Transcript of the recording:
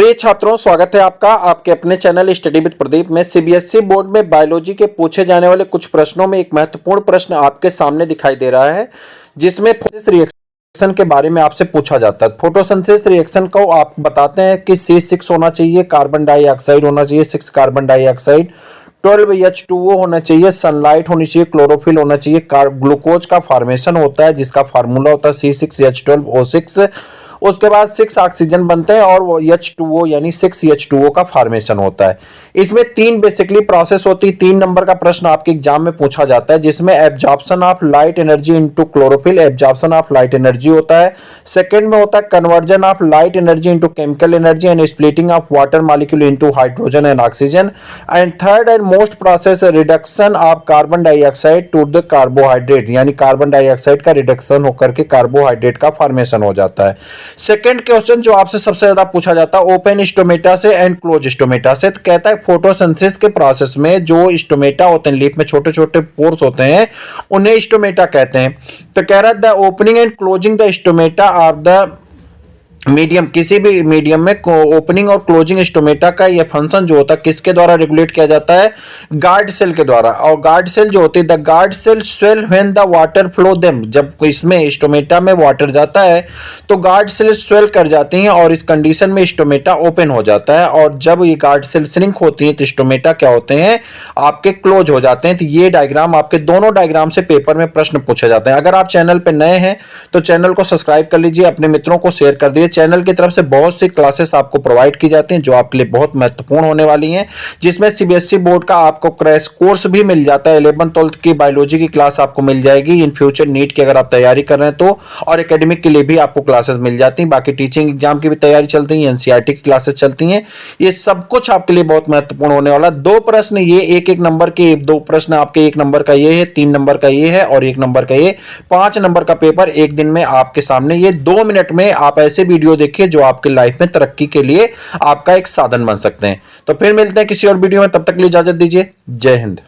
प्रिय छात्रों, स्वागत है आपका आपके अपने चैनल स्टडी विद प्रदीप में। सीबीएसई बोर्ड में बायोलॉजी के पूछे जाने वाले कुछ प्रश्नों में एक महत्वपूर्ण प्रश्न आपके सामने दिखाई दे रहा है, जिसमें फोटोसिंथेसिस रिएक्शन के बारे में आपसे पूछा जाता है। फोटोसिंथेसिस रिएक्शन को आप बताते हैं कि C6 होना चाहिए, कार्बन डाइऑक्साइड होना चाहिए, 6 कार्बन डाइऑक्साइड, 12 H2O होना चाहिए, सनलाइट होनी चाहिए, क्लोरोफिल होना चाहिए, ग्लूकोज का फॉर्मेशन होता है जिसका फार्मूला होता है C6H12O6। उसके बाद 6 ऑक्सीजन बनते हैं और वो H2O यानी 6H2O का फॉर्मेशन होता है। इसमें 3 बेसिकली प्रोसेस होती है। 3 नंबर का प्रश्न आपके एग्जाम में पूछा जाता है, जिसमें absorption of light energy into chlorophyll, absorption of light energy होता है। सेकंड में होता है conversion of light energy into chemical energy and splitting of water molecule into hydrogen and oxygen. And third and most process reduction of carbon dioxide to the carbohydrate, यानी carbon dioxide का reduction होकर के carbohydrate का formation हो जाता है। Second question जो आपसे सबसे ज्यादा पूछा जाता है ओपन स्टोमेटा से एंड क्लोज स्टोमेटा से, तो कहता है फोटोसिंथेसिस के प्रोसेस में जो स्टोमेटा होते हैं, लीफ में छोटे छोटे पोर्स होते हैं, उन्हें स्टोमेटा कहते हैं। तो कह रहा है the opening and closing the stomata of the medium, किसी भी मीडियम में ओपनिंग और क्लोजिंग स्टोमेटा का यह फंक्शन जो होता है किसके द्वारा रेगुलेट किया जाता है? गार्ड सेल के द्वारा। और गार्ड सेल जो होती है the guard cell swell when the water flow them, जब इसमें स्टोमेटा में वाटर जाता है तो गार्ड सेल स्वेल कर जाती हैं और इस कंडीशन में स्टोमेटा ओपन हो जाता है। और जब ये गार्ड सेल श्रिंक होती है तो स्टोमेटा क्या होते हैं? आपके क्लोज हो जाते हैं। तो ये डायग्राम, आपके दोनों डायग्राम से पेपर में प्रश्न पूछे जाते हैं। अगर आप चैनल पर नए हैं तो चैनल को सब्सक्राइब कर लीजिए, अपने मित्रों को शेयर कर दीजिए। चैनल की तरफ से बहुत सी क्लासेस आपको प्रोवाइड की जाती हैं जो आपके लिए बहुत महत्वपूर्ण होने वाली हैं, जिसमें सीबीएसई बोर्ड का आपको क्रैश कोर्स भी मिल जाता है। 11th-12th की बायोलॉजी की क्लास आपको मिल जाएगी इन फ्यूचर नीट की अगर आप तैयारी कर रहे हैं तो, और एकेडमिक के लिए भी आपको क्लासेस मिल जाती हैं। बाकी टीचिंग एग्जाम की भी तैयारी चलती है, एनसीईआरटी की क्लासेस चलती हैं। ये सब कुछ आपके लिए बहुत महत्वपूर्ण होने वाला। 2 प्रश्न ये एक नंबर के, 2 प्रश्न आपके 1 नंबर का ये है, 3 नंबर का ये है और 1 नंबर का ये, 5 नंबर का पेपर एक दिन में आपके सामने। ये 2 मिनट में आप ऐसे वीडियो देखिए जो आपके लाइफ में तरक्की के लिए आपका एक साधन बन सकते हैं। तो फिर मिलते हैं किसी और वीडियो में, तब तक के लिए इजाजत दीजिए। जय हिंद।